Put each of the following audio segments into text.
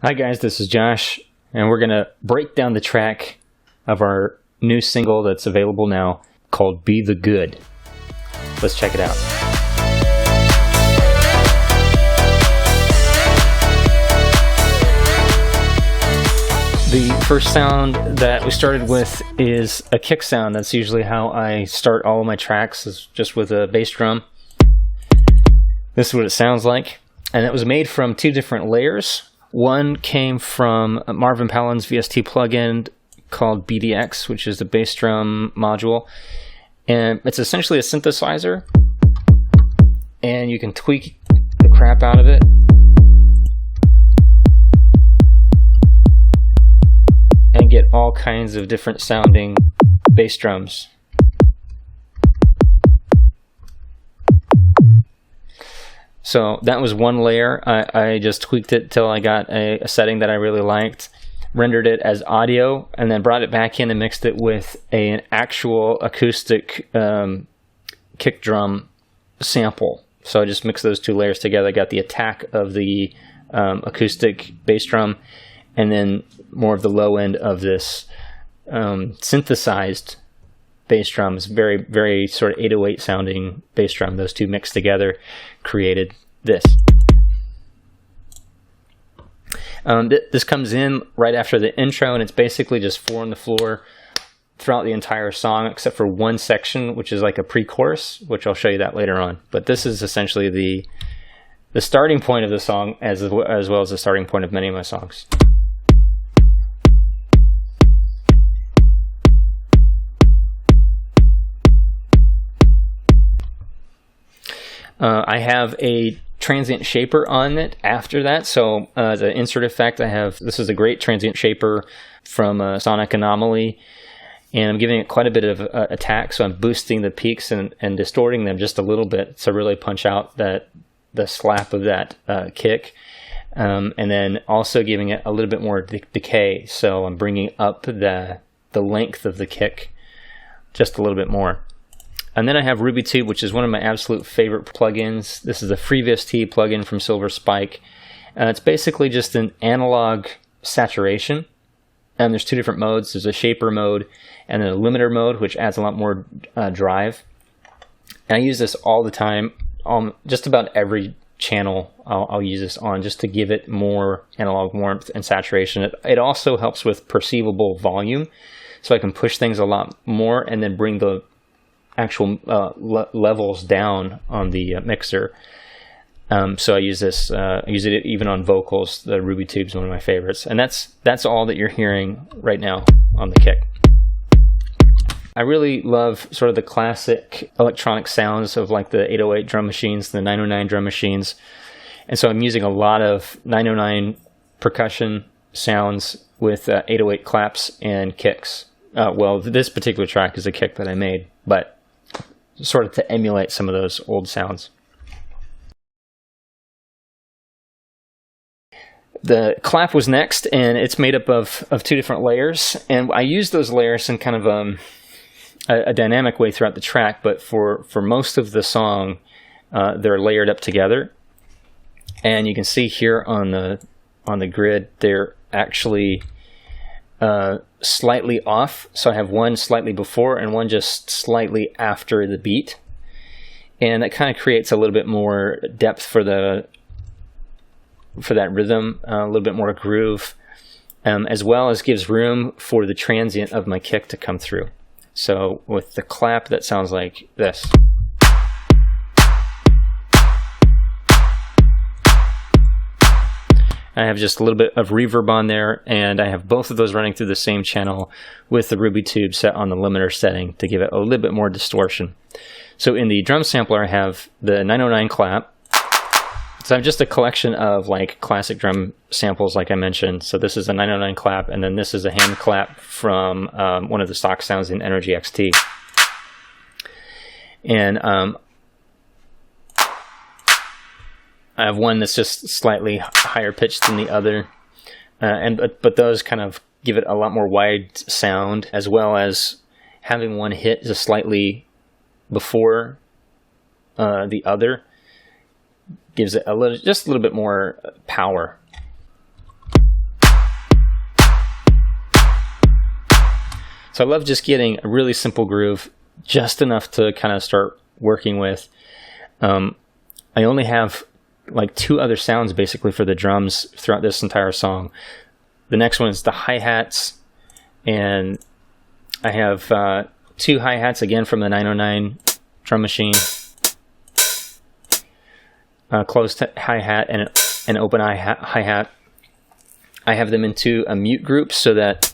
Hi guys, this is Josh, and we're going to break down the track of our new single that's available now called Be the Good. Let's check it out. The first sound that we started with is a kick sound. That's usually how I start all of my tracks, is just with a bass drum. This is what it sounds like. And it was made from two different layers. One came from Marvin Palin's VST plugin called BDX, which is the bass drum module. And it's essentially a synthesizer. And you can tweak the crap out of it. And get all kinds of different sounding bass drums. So that was one layer. I just tweaked it till I got a setting that I really liked, rendered it as audio, and then brought it back in and mixed it with an actual acoustic kick drum sample. So I just mixed those two layers together. I got the attack of the acoustic bass drum, and then more of the low end of this synthesized bass drums, very, very sort of 808 sounding bass drum. Those two mixed together created this. This comes in right after the intro, and it's basically just 4 on the floor throughout the entire song, except for one section, which is like a pre-chorus, which I'll show you that later on. But this is essentially the starting point of the song, as well as the starting point of many of my songs. I have a transient shaper on it after that. So as an insert effect, this is a great transient shaper from Sonic Anomaly, and I'm giving it quite a bit of attack. So I'm boosting the peaks and distorting them just a little bit to really punch out the slap of that kick, and then also giving it a little bit more decay. So I'm bringing up the length of the kick just a little bit more. And then I have RubyTube, which is one of my absolute favorite plugins. This is a FreeVST plugin from Silver Spike. It's basically just an analog saturation. And there's two different modes. There's a shaper mode and then a limiter mode, which adds a lot more drive. And I use this all the time. Just about every channel I'll use this on, just to give it more analog warmth and saturation. It also helps with perceivable volume, so I can push things a lot more and then bring the actual levels down on the mixer. So I use this. I use it even on vocals. The RubyTube is one of my favorites, and that's all that you're hearing right now on the kick. I really love sort of the classic electronic sounds of like the 808 drum machines, the 909 drum machines, and so I'm using a lot of 909 percussion sounds with 808 claps and kicks. Well, this particular track is a kick that I made, but sort of to emulate some of those old sounds. The clap was next, and it's made up of two different layers, and I use those layers in kind of a dynamic way throughout the track, but for most of the song, they're layered up together. And you can see here on the grid, they're actually slightly off. So I have one slightly before and one just slightly after the beat, and that kind of creates a little bit more depth for that rhythm, a little bit more groove, as well as gives room for the transient of my kick to come through. So with the clap, that sounds like this. I have just a little bit of reverb on there, and I have both of those running through the same channel with the RubyTube set on the limiter setting to give it a little bit more distortion. So in the drum sampler, I have the 909 clap. So I have just a collection of like classic drum samples, like I mentioned. So this is a 909 clap, and then this is a hand clap from one of the stock sounds in EnergyXT. And I have one that's just slightly higher pitched than the other, but those kind of give it a lot more wide sound, as well as having one hit just slightly before the other gives it just a little bit more power. So I love just getting a really simple groove, just enough to kind of start working with. I only have like 2 other sounds basically for the drums throughout this entire song. The next one is the hi-hats, and I have 2 hi-hats again from the 909 drum machine, closed hi-hat and an open hi-hat. I have them into a mute group so that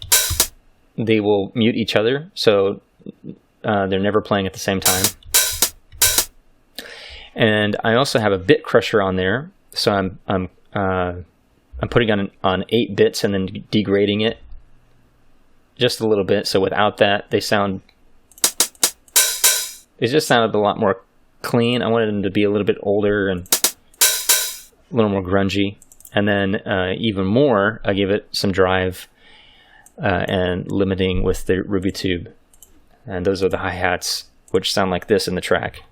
they will mute each other, so they're never playing at the same time. And I also have a bit crusher on there, so I'm putting on 8 bits and then degrading it just a little bit. So without that, they just sounded a lot more clean. I wanted them to be a little bit older and a little more grungy. And then even more, I give it some drive and limiting with the Ruby tube. And those are the hi-hats, which sound like this in the track.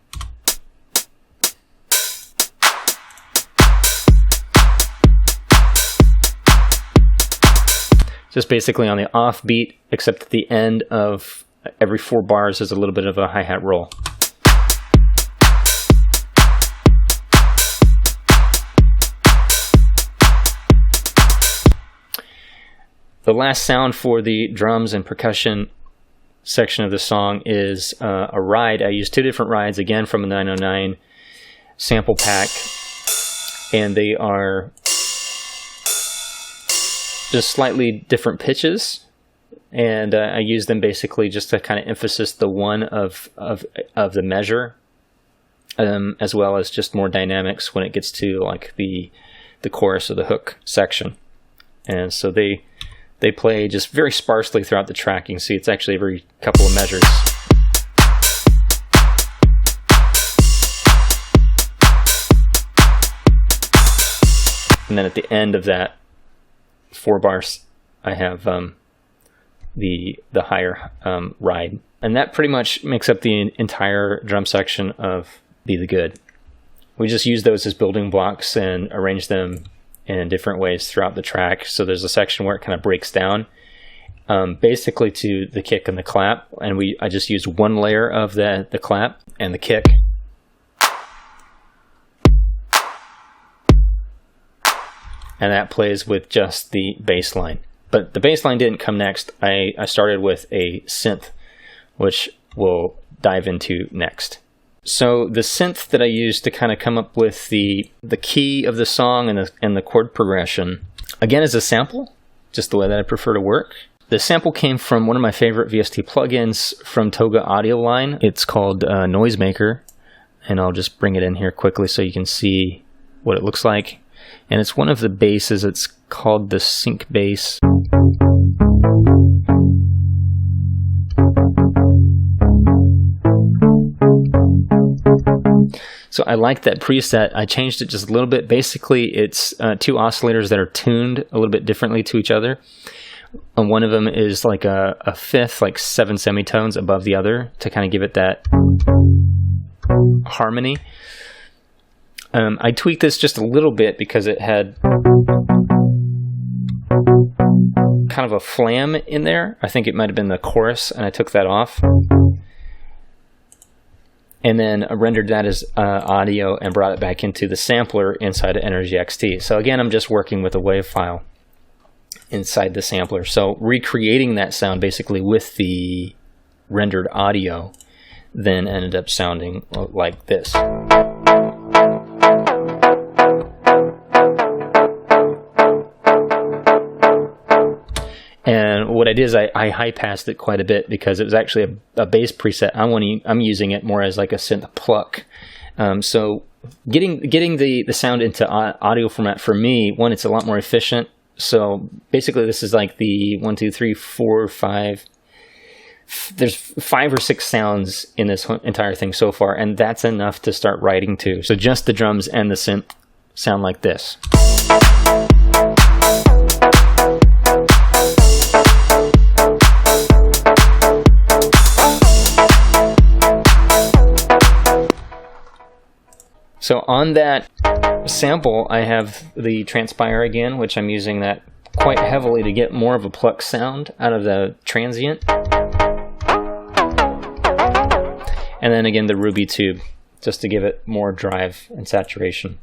Just basically on the off beat, except at the end of every 4 bars is a little bit of a hi-hat roll. The last sound for the drums and percussion section of the song is a ride. I use 2 different rides, again from a 909 sample pack, and they are just slightly different pitches, and I use them basically just to kind of emphasize the one of the measure, as well as just more dynamics when it gets to like the chorus or the hook section. And so they play just very sparsely throughout the track. You can see it's actually every couple of measures. And then at the end of that 4 bars, I have the higher ride. And that pretty much makes up the entire drum section of Be the Good. We just use those as building blocks and arrange them in different ways throughout the track. So there's a section where it kind of breaks down basically to the kick and the clap, and I just used 1 layer of the clap and the kick. And that plays with just the bass line. But the bass line didn't come next. I started with a synth, which we'll dive into next. So the synth that I used to kind of come up with the key of the song and the chord progression, again, is a sample, just the way that I prefer to work. The sample came from one of my favorite VST plugins from Toga Audio Line. It's called Noisemaker, and I'll just bring it in here quickly so you can see what it looks like. And it's one of the basses. It's called the sync bass. So I like that preset. I changed it just a little bit. Basically, it's 2 oscillators that are tuned a little bit differently to each other. And one of them is like a fifth, like 7 semitones above the other to kind of give it that harmony. I tweaked this just a little bit because it had kind of a flam in there. I think it might have been the chorus, and I took that off. And then I rendered that as audio and brought it back into the sampler inside of EnergyXT. So again, I'm just working with a WAV file inside the sampler. So recreating that sound basically with the rendered audio then ended up sounding like this. And what I did is I high-passed it quite a bit because it was actually a bass preset. I'm using it more as like a synth pluck. So getting the sound into audio format for me, one, it's a lot more efficient. So basically this is like the 1, 2, 3, 4, 5. There's 5 or 6 sounds in this entire thing so far, and that's enough to start writing to. So just the drums and the synth sound like this. So on that sample, I have the transpire again, which I'm using that quite heavily to get more of a pluck sound out of the transient. And then again, the ruby tube, just to give it more drive and saturation.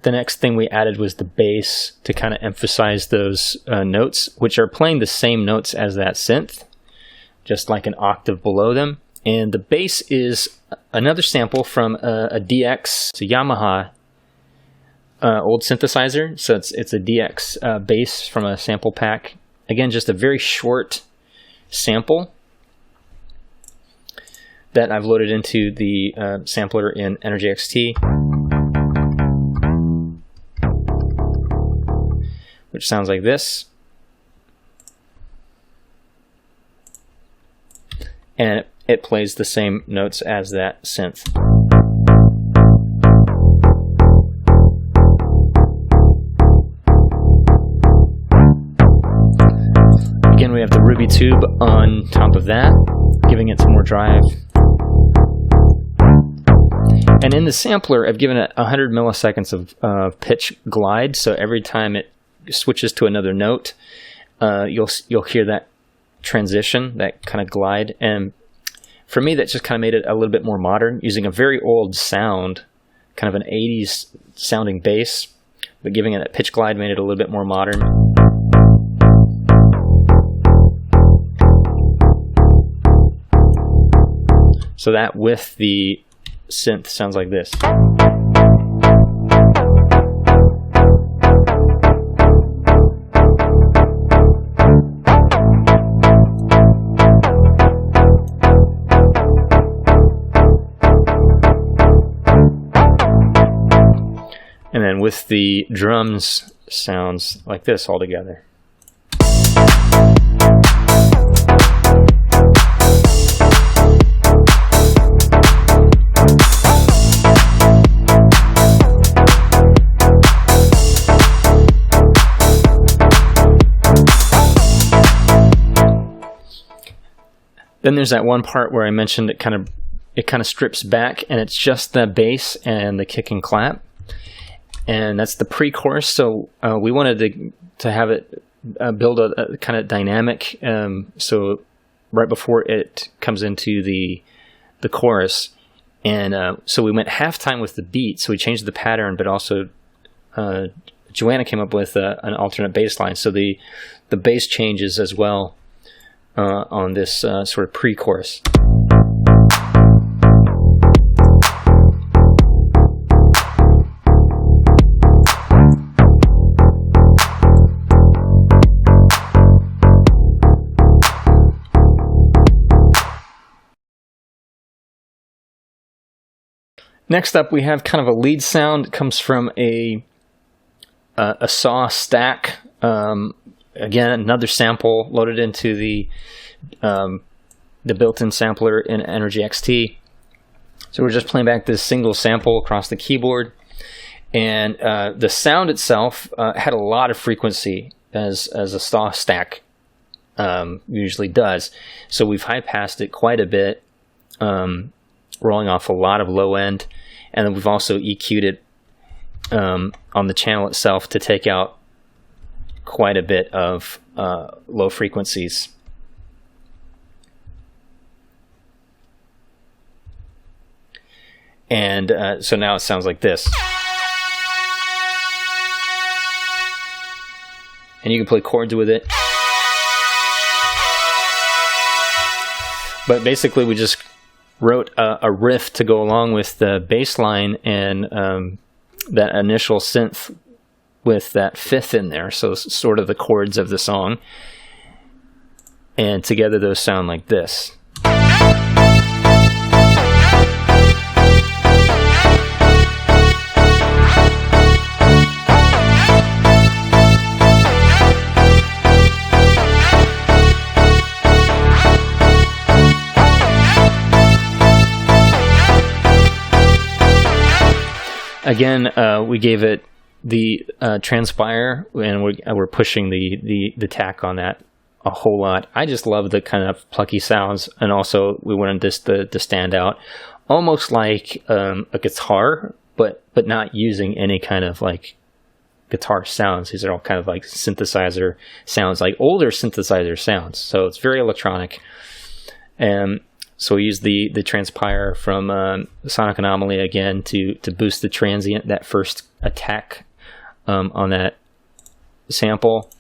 The next thing we added was the bass to kind of emphasize those notes, which are playing the same notes as that synth, just like an octave below them. And the bass is another sample from a DX, it's a Yamaha old synthesizer. So it's a DX bass from a sample pack. Again, just a very short sample that I've loaded into the sampler in EnergyXT, which sounds like this. And it plays the same notes as that synth. Again, we have the ruby tube on top of that, giving it some more drive. And in the sampler, I've given it 100 milliseconds of pitch glide, so every time it switches to another note, you'll hear that transition, that kind of glide. And for me, that just kind of made it a little bit more modern, using a very old sound, kind of an 80s sounding bass, but giving it a pitch glide made it a little bit more modern. So that with the synth sounds like this. And then with the drums, sounds like this all together. Then there's that one part where I mentioned it kind of strips back, and it's just the bass and the kick and clap. And that's the pre-chorus, so we wanted to have it build a kind of dynamic, so right before it comes into the chorus. And so we went halftime with the beat, so we changed the pattern, but also Joanna came up with an alternate bass line, so the bass changes as well on this sort of pre-chorus. Next up, we have kind of a lead sound. It comes from a saw stack. Again, another sample loaded into the built-in sampler in EnergyXT. So we're just playing back this single sample across the keyboard, and the sound itself had a lot of frequency as a saw stack usually does. So we've high-passed it quite a bit, rolling off a lot of low end, and then we've also EQ'd it on the channel itself to take out quite a bit of low frequencies. And so now it sounds like this. And you can play chords with it. But basically we just wrote a riff to go along with the bass line and that initial synth with that fifth in there, so sort of the chords of the song, and together those sound like this. Again, we gave it the transpire, and we're pushing the tack on that a whole lot. I just love the kind of plucky sounds, and also we wanted this to stand out, almost like a guitar, but not using any kind of like guitar sounds. These are all kind of like synthesizer sounds, like older synthesizer sounds. So it's very electronic. And so we use the transpire from Sonic Anomaly again to boost the transient, that first attack on that sample.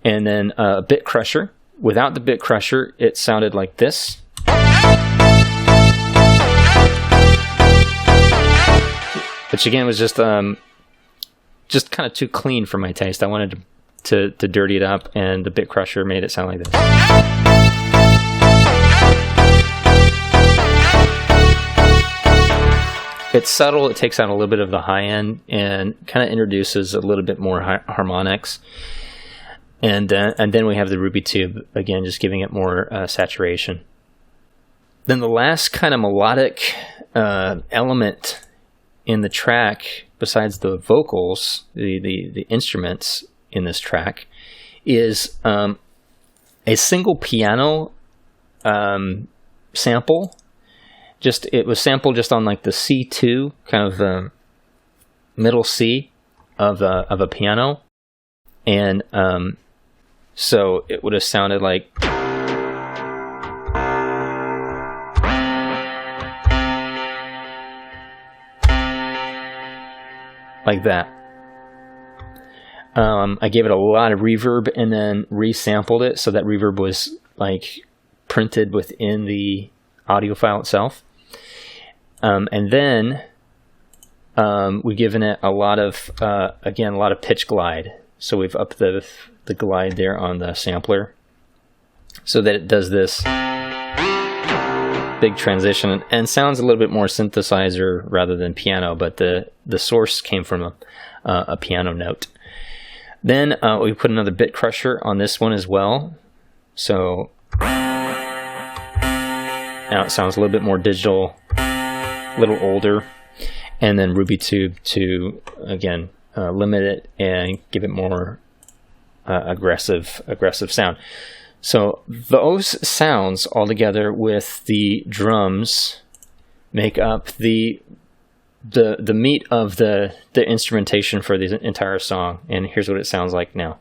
And then a bit crusher. Without the bit crusher, it sounded like this. Which again was just kind of too clean for my taste. I wanted to dirty it up, and the bit crusher made it sound like this. It's subtle. It takes out a little bit of the high end and kind of introduces a little bit more harmonics. And then we have the ruby tube, again, just giving it more saturation. Then the last kind of melodic element in the track, besides the vocals, the instruments in this track, is a single piano sample. It was sampled just on like the C2, kind of the middle C of a piano, and so it would have sounded like that. I gave it a lot of reverb and then resampled it, so that reverb was like printed within the audio file itself. And then we've given it a lot of pitch glide. So we've upped the glide there on the sampler, so that it does this big transition and sounds a little bit more synthesizer rather than piano, but the source came from a piano note. Then we put another bit crusher on this one as well, so now it sounds a little bit more digital, a little older. And then ruby tube to again limit it and give it more aggressive sound. So those sounds all together with the drums make up the meat of the instrumentation for the entire song. And here's what it sounds like now.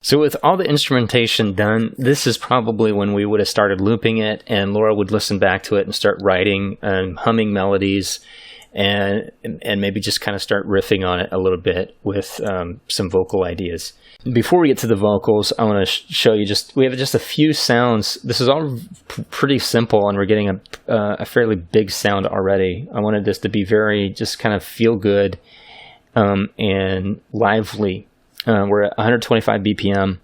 So with all the instrumentation done, this is probably when we would have started looping it, and Laura would listen back to it and start writing and humming melodies, and maybe just kind of start riffing on it a little bit with some vocal ideas. Before we get to the vocals, I want to show you we have just a few sounds. This is all pretty simple, and we're getting a fairly big sound already. I wanted this to be very just kind of feel good and lively. We're at 125 BPM,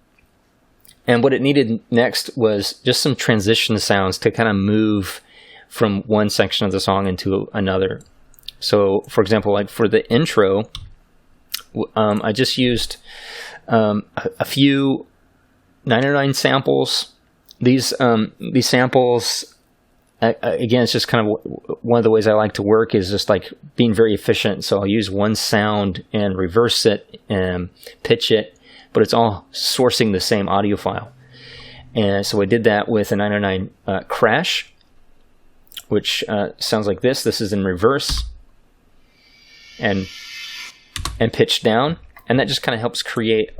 and what it needed next was just some transition sounds to kind of move from one section of the song into another. So, for example, like for the intro, I just used a few 909 samples. These samples, again, it's just kind of one of the ways I like to work is just like being very efficient. So I'll use one sound and reverse it and pitch it, but it's all sourcing the same audio file. And so I did that with a 909 crash, which sounds like this. This is in reverse and pitched down, and that just kind of helps create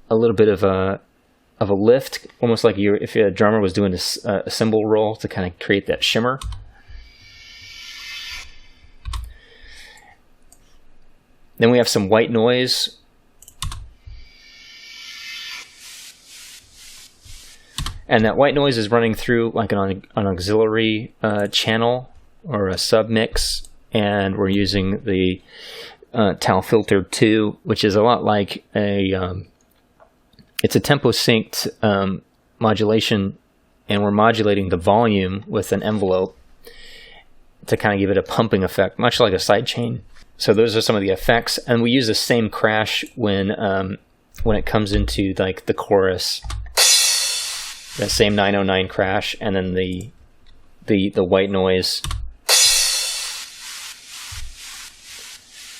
a little bit of a lift, almost like if a drummer was doing a cymbal roll to kind of create that shimmer. Then we have some white noise. And that white noise is running through like an auxiliary channel or a submix, and we're using the Tal Filter 2, which is a lot like it's a tempo synced modulation, and we're modulating the volume with an envelope to kind of give it a pumping effect, much like a sidechain. So those are some of the effects, and we use the same crash when it comes into like the chorus. that same 909 crash, and then the white noise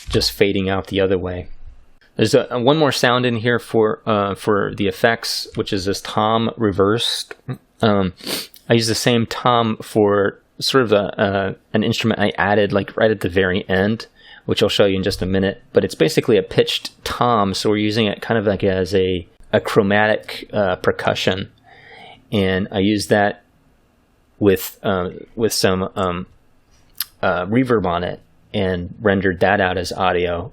just fading out the other way. There's one more sound in here for the effects, which is this tom reversed. I use the same tom for sort of an instrument I added like right at the very end, which I'll show you in just a minute. But it's basically a pitched tom, so we're using it kind of like as a chromatic percussion, and I use that with some reverb on it and rendered that out as audio,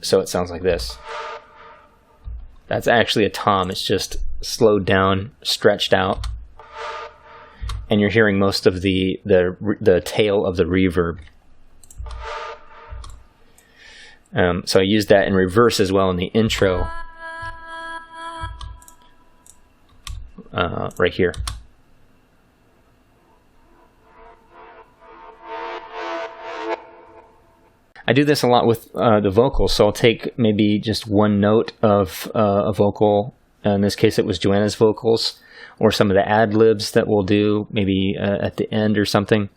so it sounds like this. That's actually a tom. It's just slowed down, stretched out, and you're hearing most of the tail of the reverb. So I used that in reverse as well in the intro, right here. I do this a lot with the vocals, so I'll take maybe just one note of a vocal. In this case, it was Joanna's vocals, or some of the ad-libs that we'll do maybe at the end or something.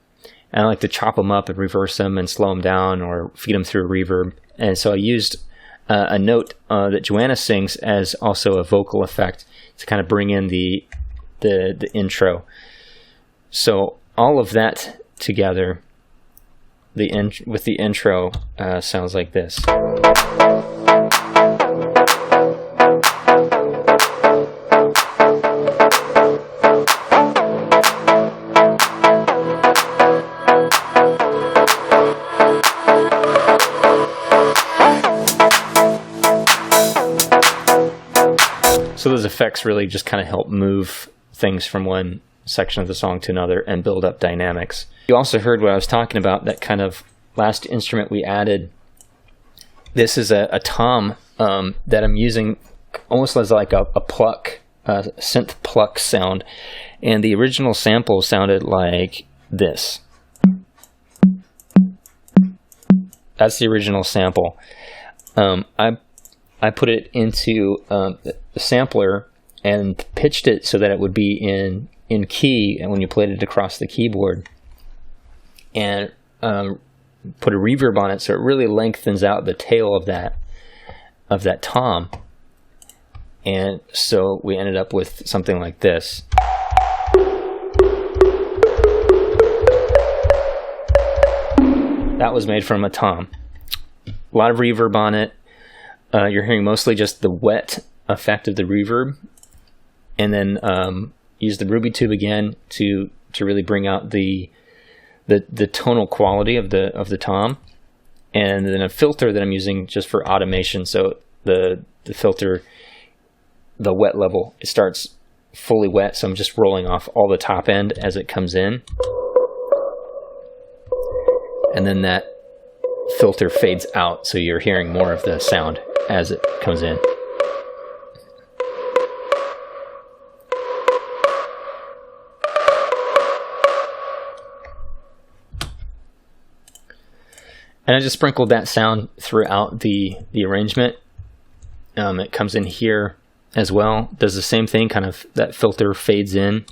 And I like to chop them up and reverse them and slow them down or feed them through a reverb. And so I used a note that Joanna sings as also a vocal effect to kind of bring in the intro. So all of that together, with the intro, sounds like this. So those effects really just kind of help move things from one section of the song to another and build up dynamics. You also heard what I was talking about, that kind of last instrument we added. This is a tom that I'm using almost as like a pluck, synth pluck sound. And the original sample sounded like this. That's the original sample. I put it into the sampler and pitched it so that it would be in key, and when you played it across the keyboard, and put a reverb on it so it really lengthens out the tail of that tom. And so we ended up with something like this. That was made from a tom. A lot of reverb on it. You're hearing mostly just the wet effect of the reverb, and then use the Ruby tube again to really bring out the tonal quality of the tom, and then a filter that I'm using just for automation. So the filter, the wet level, it starts fully wet, so I'm just rolling off all the top end as it comes in, and then that filter fades out, so you're hearing more of the sound as it comes in. And I just sprinkled that sound throughout the arrangement. It comes in here as well. Does the same thing, kind of that filter fades in.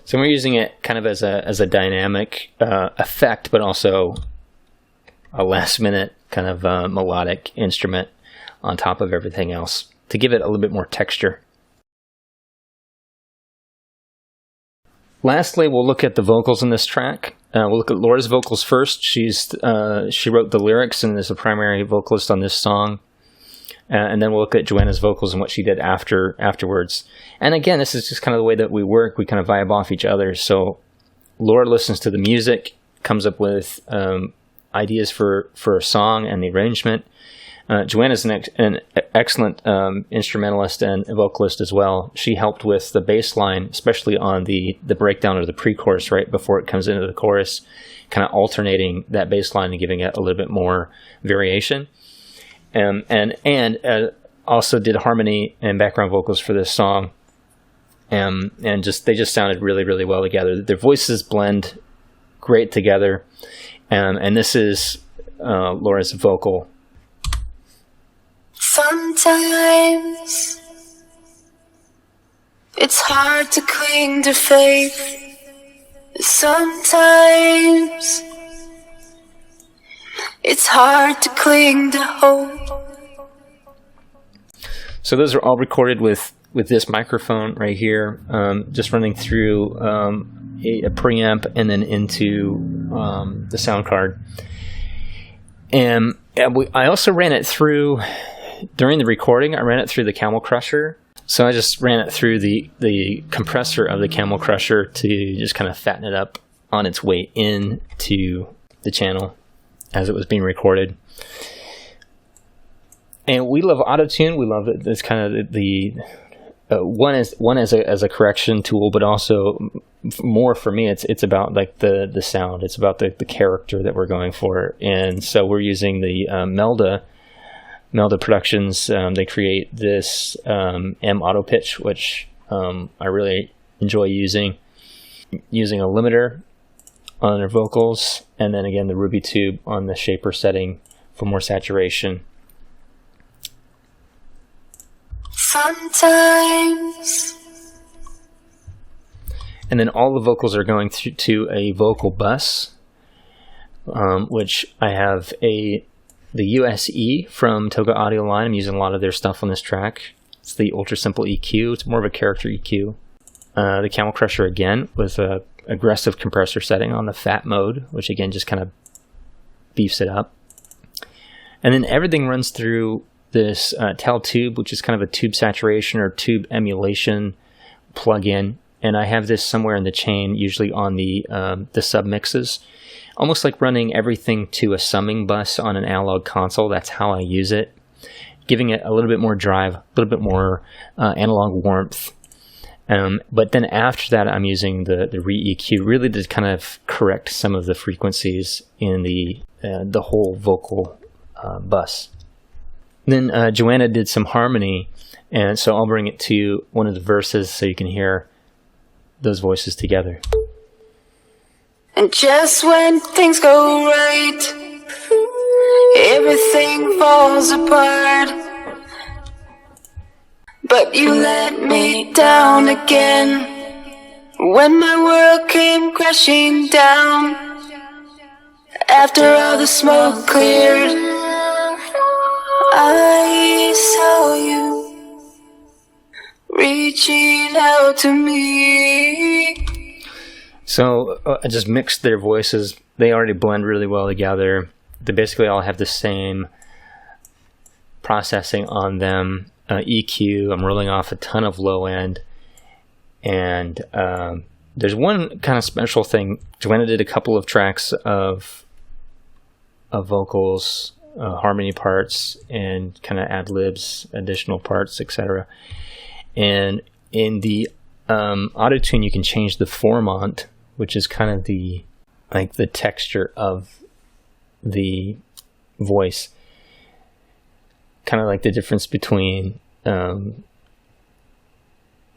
So we're using it kind of as a dynamic effect, but also a last minute kind of melodic instrument on top of everything else to give it a little bit more texture. Lastly, we'll look at the vocals in this track. We'll look at Laura's vocals first. She wrote the lyrics and is the primary vocalist on this song. And then we'll look at Joanna's vocals and what she did afterwards. And again, this is just kind of the way that we work. We kind of vibe off each other. So Laura listens to the music, comes up with ideas for a song and the arrangement. Joanna's an excellent instrumentalist and vocalist as well. She helped with the bass line, especially on the breakdown of the pre-chorus right before it comes into the chorus, kind of alternating that bass line and giving it a little bit more variation. And also did harmony and background vocals for this song. and they just sounded really, really well together. Their voices blend great together, and this is Laura's vocal. Sometimes it's hard to cling to faith. Sometimes it's hard to cling to hope. So those are all recorded with this microphone right here, just running through a preamp and then into the sound card. And I also ran it through, during the recording, I ran it through the Camel Crusher. So I just ran it through the compressor of the Camel Crusher to just kind of fatten it up on its way into the channel as it was being recorded. And we love auto-tune. We love it. It's kind of the one as a correction tool, but also more for me, it's about like the sound. It's about the character that we're going for. And so we're using the Melda Productions. They create this M auto pitch, which I really enjoy using a limiter on their vocals, and then again the Ruby tube on the shaper setting for more saturation. Sometimes. And then all the vocals are going through to a vocal bus, which I have the USE from Toga Audio Line. I'm using a lot of their stuff on this track. It's the Ultra Simple EQ. It's more of a character EQ. The Camel Crusher again with a aggressive compressor setting on the fat mode, which again just kind of beefs it up. And then everything runs through this Tel tube, which is kind of a tube saturation or tube emulation plugin. And I have this somewhere in the chain, usually on the sub mixes, almost like running everything to a summing bus on an analog console. That's how I use it, giving it a little bit more drive, a little bit more analog warmth. But then after that, I'm using the re-EQ really to kind of correct some of the frequencies in the whole vocal bus. Then Joanna did some harmony, and so I'll bring it to one of the verses so you can hear those voices together. And just when things go right, everything falls apart. But you let me down again when my world came crashing down. After all the smoke cleared, I saw you reaching out to me. So I just mixed their voices. They already blend really well together. They basically all have the same processing on them. EQ, I'm rolling off a ton of low end. And there's one kind of special thing. Joanna did a couple of tracks of vocals, harmony parts, and kind of ad-libs, additional parts, etc. And in the auto-tune, you can change the formant, which is kind of the texture of the voice. Kind of like the difference between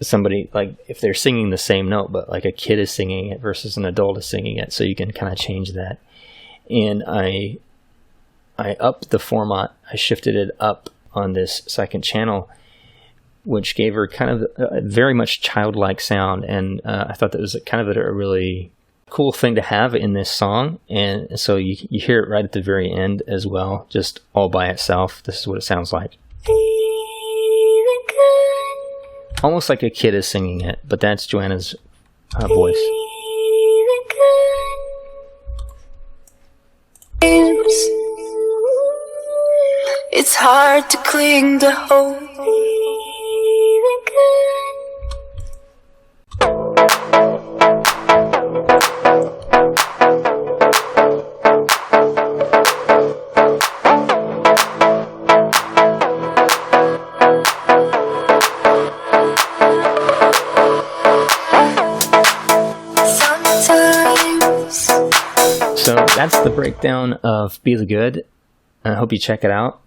somebody, like if they're singing the same note, but like a kid is singing it versus an adult is singing it. So you can kind of change that. And I upped the format. I shifted it up on this second channel, which gave her kind of a very much childlike sound. And I thought that was kind of a really cool thing to have in this song. And so you hear it right at the very end as well, just all by itself. This is what it sounds like. Almost like a kid is singing it, but that's Joanna's voice. It's hard to cling to hope. So that's the breakdown of Be the Good. I hope you check it out.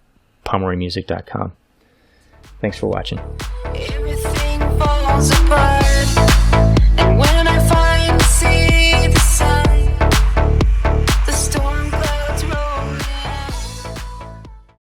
PomeroyMusic.com. Thanks for watching. Everything falls apart.